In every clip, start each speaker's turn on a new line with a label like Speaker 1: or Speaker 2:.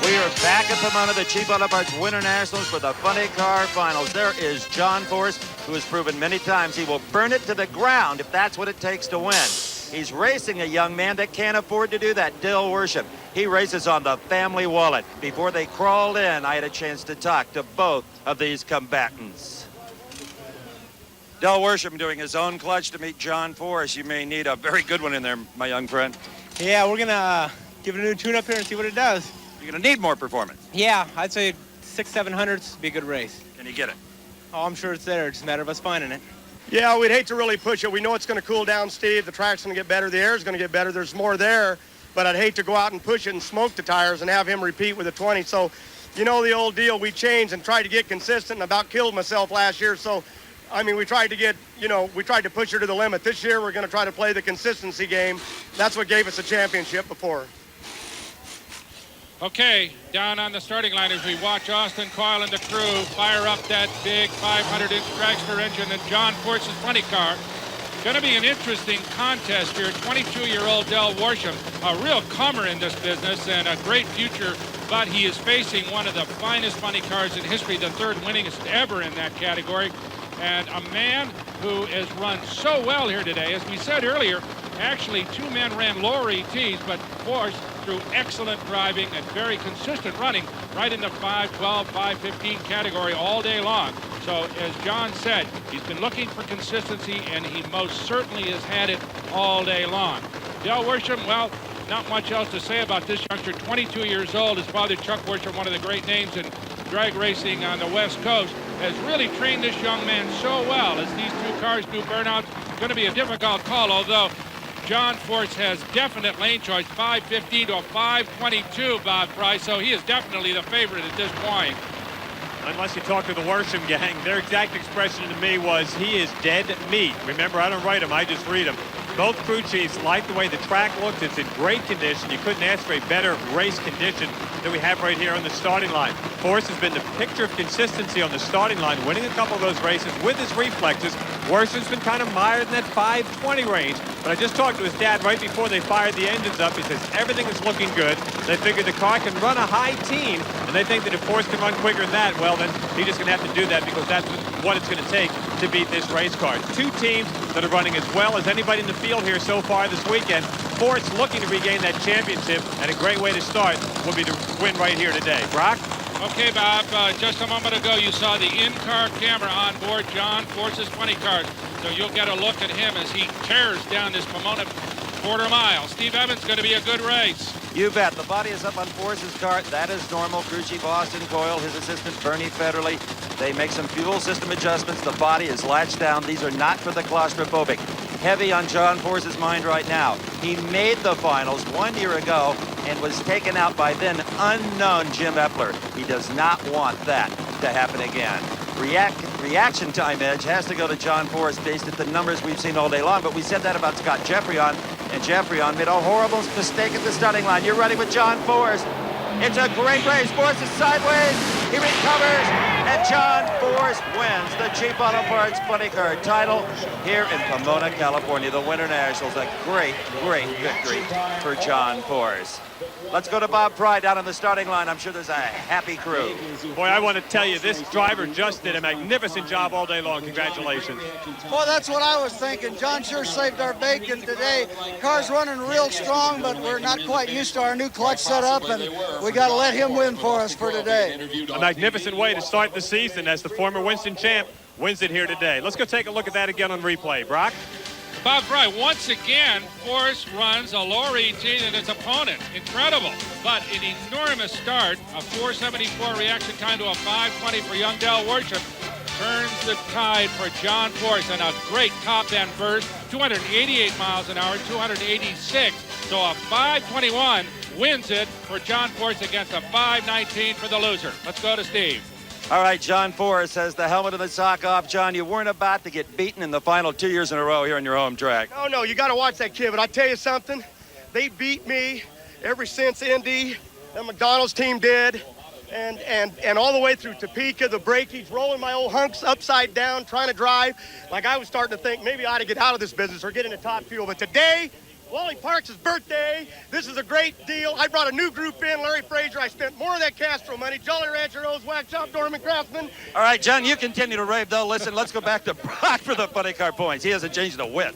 Speaker 1: We are back at Pomona, the Chief Auto Parts Winternationals for the Funny Car Finals. There is John Force, who has proven many times he will burn it to the ground if that's what it takes to win. He's racing a young man that can't afford to do that, Dill Worsham. He races on the family wallet. Before they crawled in, I had a chance to talk to both of these combatants. Dill Worsham doing his own clutch to meet John Force. You may need a very good one in there, my young friend.
Speaker 2: Yeah, we're gonna give it a new tune-up here and see what it does.
Speaker 1: You're gonna need more performance.
Speaker 2: Yeah, I'd say 600-700s would be a good race.
Speaker 1: Can you get it?
Speaker 2: Oh, I'm sure it's there. It's just a matter of us finding it.
Speaker 3: Yeah, we'd hate to really push it. We know it's going to cool down, Steve. The track's going to get better. The air's going to get better. There's more there. But I'd hate to go out and push it and smoke the tires and have him repeat with a 20. So, you know the old deal. We changed and tried to get consistent and about killed myself last year. So, I mean, we tried to get, we tried to push her to the limit. This year, we're going to try to play the consistency game. That's what gave us a championship before.
Speaker 4: Okay, down on the starting line as we watch Austin Coyle and the crew fire up that big 500-inch dragster engine in John Force's funny car. Going to be an interesting contest here. 22-year-old Dill Worsham, a real comer in this business and a great future, but he is facing one of the finest funny cars in history, the third winningest ever in that category, and a man who has run so well here today. As we said earlier, actually two men ran lower ETs, but Force, through excellent driving and very consistent running, right in the 512, 515 category all day long. So as John said, he's been looking for consistency, and he most certainly has had it all day long. Dill Worsham, well, not much else to say about this youngster, 22 years old. His father, Chuck Worsham, one of the great names in drag racing on the West Coast, has really trained this young man so well as these two cars do burnouts. Going to be a difficult call, although John Force has definite lane choice, 515 to a 522, Bob Price, so he is definitely the favorite at this point.
Speaker 5: Unless you talk to the Worsham gang, their exact expression to me was, he is dead meat. Remember, I don't write them, I just read them. Both crew chiefs like the way the track looks. It's in great condition. You couldn't ask for a better race condition than we have right here on the starting line. Force has been the picture of consistency on the starting line, winning a couple of those races with his reflexes. Worsham's been kind of mired in that 520 range, but I just talked to his dad right before they fired the engines up. He says everything is looking good. They figure the car can run a high teen, and they think that if Force can run quicker than that, well, then he's just going to have to do that because that's what it's going to take to beat this race car. Two teams that are running as well as anybody in the field here so far this weekend. Force looking to regain that championship, and a great way to start will be to win right here today. Brock?
Speaker 4: Okay, Bob, just a moment ago you saw the in-car camera on board John Force's funny cars, so you'll get a look at him as he tears down this Pomona quarter mile. Steve Evans, going to be a good race.
Speaker 1: You bet. The body is up on Force's car. That is normal. Crew chief Austin Coyle, his assistant Bernie Federley. They make some fuel system adjustments. The body is latched down. These are not for the claustrophobic. Heavy on John Force's mind right now. He made the finals 1 year ago and was taken out by then unknown Jim Epler. He does not want that to happen again. Reaction time edge has to go to John Force based at the numbers we've seen all day long, but we said that about Scott Jeffreyon, and Jeffreyon made a horrible mistake at the starting line. You're ready with John Force. It's a great race. Force is sideways. He recovers, and John Force wins the Cheap Auto Parts Funny Car title here in Pomona, California. The Winternationals, a great, great victory for John Force. Let's go to Bob Pry down on the starting line. I'm sure there's a happy crew.
Speaker 5: Boy, I want to tell you, this driver just did a magnificent job all day long. Congratulations.
Speaker 6: Boy, that's what I was thinking. John sure saved our bacon today. Car's running real strong, but we're not quite used to our new clutch setup, and we got to let him win for us for today.
Speaker 5: A magnificent way to start the season as the former Winston champ wins it here today. Let's go take a look at that again on replay. Brock?
Speaker 4: Bob Fry, once again, Force runs a lower ET than its opponent. Incredible, but an enormous start. A 474 reaction time to a 520 for young Dill Worsham turns the tide for John Force, and a great top-end burst, 288 miles an hour, 286. So a 521 wins it for John Force against a 519 for the loser. Let's go to Steve.
Speaker 1: All right, John Force has the helmet and the sock off. John, you weren't about to get beaten in the final 2 years in a row here on your home track.
Speaker 3: No, you got to watch that kid. But I tell you something, they beat me ever since Indy. The McDonald's team did. And all the way through Topeka, the breakage, rolling my old hunks upside down, trying to drive. Like I was starting to think maybe I ought to get out of this business or get into top fuel. But today, Wally Parks' birthday. This is a great deal. I brought a new group in, Larry Frazier. I spent more of that Castro money. Jolly Rancher, Rose Wax Shop, Dorman Craftsman.
Speaker 1: All right, John, you continue to rave, though. Listen, let's go back to Brock for the funny car points. He hasn't changed a whit.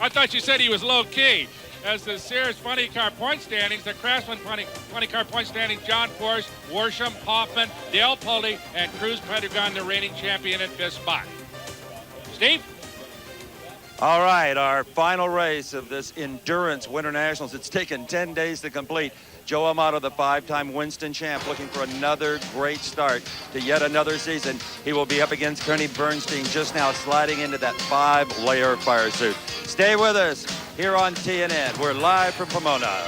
Speaker 4: I thought you said he was low-key. As the Sears funny car point standings, the Craftsman funny car point standings, John Force, Worsham, Hoffman, Dale Pulley, and Cruz Pedregon, the reigning champion at this spot. Steve?
Speaker 1: All right, our final race of this endurance Winternationals. It's taken 10 days to complete. Joe Amato, the 5-time Winston champ, looking for another great start to yet another season. He will be up against Kenny Bernstein just now, sliding into that 5-layer fire suit. Stay with us here on TNN. We're live from Pomona.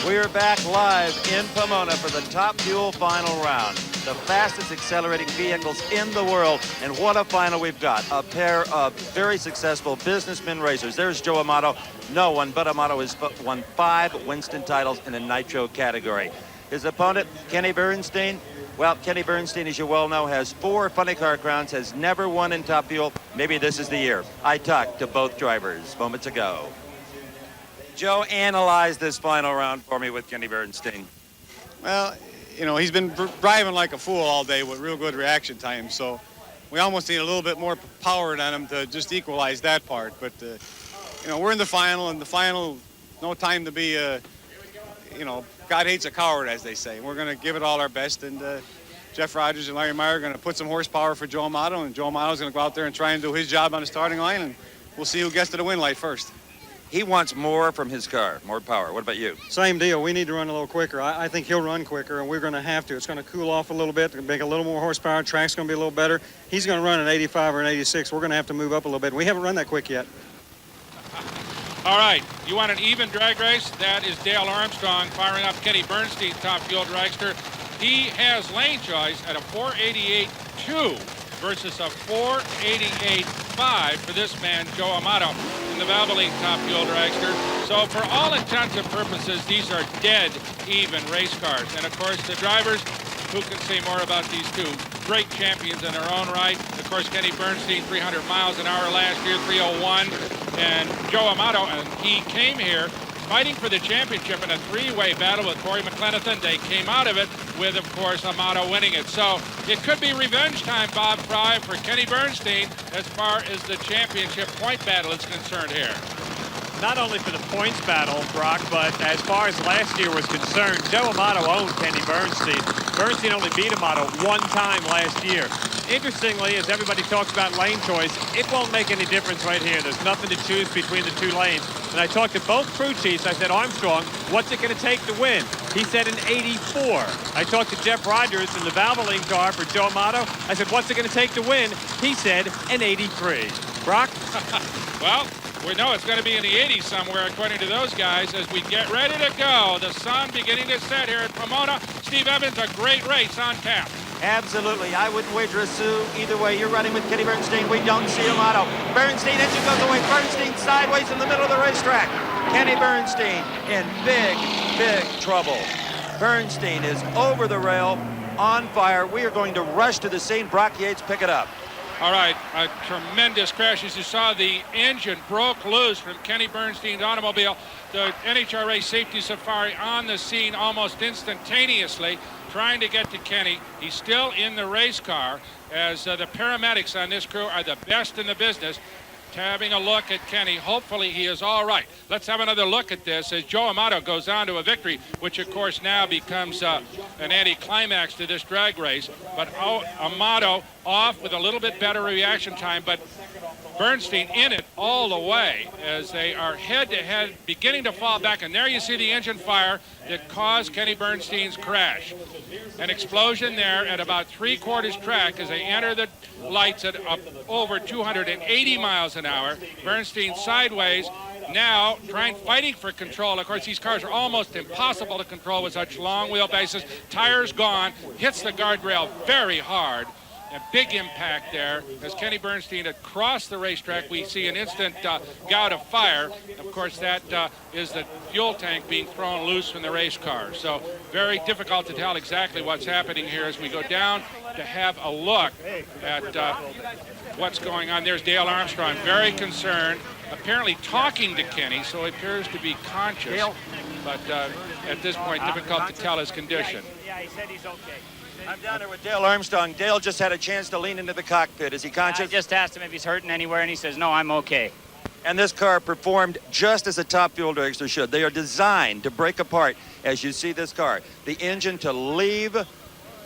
Speaker 1: We are back live in Pomona for the Top Fuel final round. The fastest accelerating vehicles in the world, and what a final we've got. A pair of very successful businessmen racers. There's Joe Amato. No one but Amato has won 5 Winston titles in the nitro category. His opponent, Kenny Bernstein. Well, Kenny Bernstein, as you well know, has 4 funny car crowns, has never won in Top Fuel. Maybe this is the year. I talked to both drivers moments ago. Joe, analyze this final round for me with Kenny Bernstein.
Speaker 7: Well, you know, he's been driving like a fool all day with real good reaction time, so we almost need a little bit more power on him to just equalize that part. But, you know, we're in the final, and the final, no time to be, you know, God hates a coward, as they say. We're going to give it all our best, and Jeff Rogers and Larry Meyer are going to put some horsepower for Joe Amato, and Joe Amato's going to go out there and try and do his job on the starting line, and we'll see who gets to the win light first.
Speaker 1: He wants more from his car, more power. What about you?
Speaker 8: Same deal. We need to run a little quicker. I think he'll run quicker, and we're going to have to. It's going to cool off a little bit, to make a little more horsepower. Track's going to be a little better. He's going to run an 85 or an 86. We're going to have to move up a little bit. We haven't run that quick yet.
Speaker 4: All right, you want an even drag race? That is Dale Armstrong firing up Kenny Bernstein, Top Fuel dragster. He has lane choice at a 488.2 versus a 488.5 for this man, Joe Amato, in the Valvoline Top Fuel dragster. So for all intents and purposes, these are dead even race cars. And of course, the drivers, who can say more about these two great champions in their own right? Of course, Kenny Bernstein, 300 miles an hour last year, 301. And Joe Amato, and he came here fighting for the championship in a 3-way battle with Corey McLenithan. They came out of it with, of course, Amato winning it. So it could be revenge time, Bob Fry, for Kenny Bernstein as far as the championship point battle is concerned here.
Speaker 5: Not only for the points battle, Brock, but as far as last year was concerned, Joe Amato owned Kenny Bernstein. Bernstein only beat Amato 1 time last year. Interestingly, as everybody talks about lane choice, it won't make any difference right here. There's nothing to choose between the 2 lanes. And I talked to both crew chiefs. I said, Armstrong, what's it going to take to win? He said an 84. I talked to Jeff Rogers in the Valvoline car for Joe Amato. I said, what's it going to take to win? He said an 83. Brock?
Speaker 4: Well, we know it's going to be in the 80s somewhere, according to those guys, as we get ready to go. The sun beginning to set here at Pomona. Steve Evans, a great race on tap.
Speaker 1: Absolutely. I wouldn't wager a sou either way. You're running with Kenny Bernstein. We don't see Amato. Bernstein, engine goes away. Bernstein sideways in the middle of the racetrack. Kenny Bernstein in big, big trouble. Bernstein is over the rail, on fire. We are going to rush to the scene. Brock Yates, pick it up.
Speaker 4: All right, a tremendous crash. As you saw, the engine broke loose from Kenny Bernstein's automobile. The NHRA Safety Safari on the scene almost instantaneously, trying to get to Kenny. He's still in the race car, as the paramedics on this crew are the best in the business. Having a look at Kenny. Hopefully he is all right. Let's have another look at this as Joe Amato goes on to a victory, which of course now becomes an anticlimax to this drag race. But Amato off with a little bit better reaction time, but Bernstein in it all the way as they are head-to-head, beginning to fall back. And there you see the engine fire that caused Kenny Bernstein's crash. An explosion there at about 3/4 track as they enter the lights at over 280 miles an hour. Bernstein sideways, now fighting for control. Of course, these cars are almost impossible to control with such long wheelbases. Tires gone, hits the guardrail very hard. A big impact there as Kenny Bernstein had crossed the racetrack. We see an instant gout of fire. Of course, that is the fuel tank being thrown loose from the race car. So very difficult to tell exactly what's happening here as we go down to have a look at what's going on. There's Dale Armstrong, very concerned, apparently talking to Kenny, so he appears to be conscious.
Speaker 1: Dale?
Speaker 4: But at this point, difficult to tell his condition.
Speaker 9: Yeah, he said he's okay.
Speaker 1: I'm down there with Dale Armstrong. Dale just had a chance to lean into the cockpit. Is he conscious?
Speaker 9: I just asked him if he's hurting anywhere, and he says, no, I'm okay.
Speaker 1: And this car performed just as a top fuel dragster should. They are designed to break apart as you see this car. The engine to leave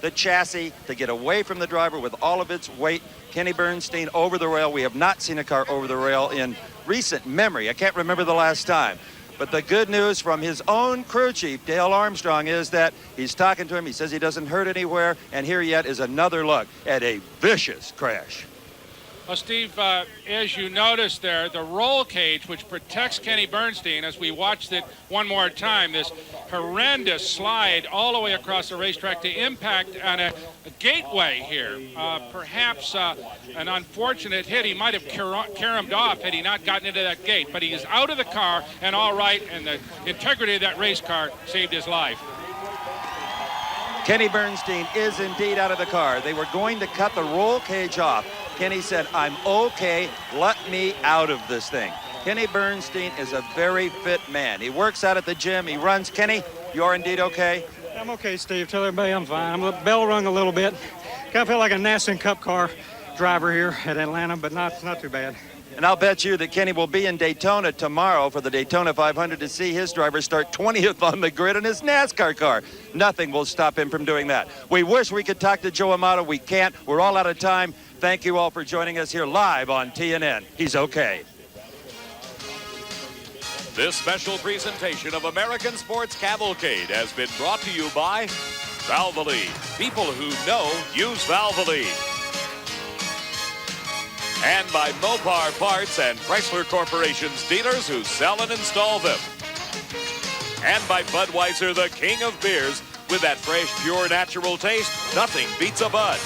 Speaker 1: the chassis, to get away from the driver with all of its weight. Kenny Bernstein over the rail. We have not seen a car over the rail in recent memory. I can't remember the last time. But the good news from his own crew chief, Dale Armstrong, is that he's talking to him. He says he doesn't hurt anywhere. And here yet is another look at a vicious crash.
Speaker 4: Well, Steve, as you notice there, the roll cage, which protects Kenny Bernstein, as we watched it one more time, this horrendous slide all the way across the racetrack to impact on a gateway here. Perhaps an unfortunate hit. He might have caromed off had he not gotten into that gate, but he is out of the car and all right, and the integrity of that race car saved his life.
Speaker 1: Kenny Bernstein is indeed out of the car. They were going to cut the roll cage off. Kenny said, I'm okay, let me out of this thing. Kenny Bernstein is a very fit man. He works out at the gym, he runs. Kenny, you are indeed okay?
Speaker 8: I'm okay, Steve. Tell everybody I'm fine. I'm a bell rung a little bit. Kind of feel like a NASCAR Cup car driver here at Atlanta, but not too bad.
Speaker 1: And I'll bet you that Kenny will be in Daytona tomorrow for the Daytona 500 to see his driver start 20th on the grid in his NASCAR car. Nothing will stop him from doing that. We wish we could talk to Joe Amato. We can't. We're all out of time. Thank you all for joining us here live on TNN. He's okay.
Speaker 10: This special presentation of American Sports Cavalcade has been brought to you by Valvoline. People who know use Valvoline. And by Mopar Parts and Chrysler Corporation's dealers who sell and install them. And by Budweiser, the king of beers. With that fresh, pure, natural taste, nothing beats a Bud.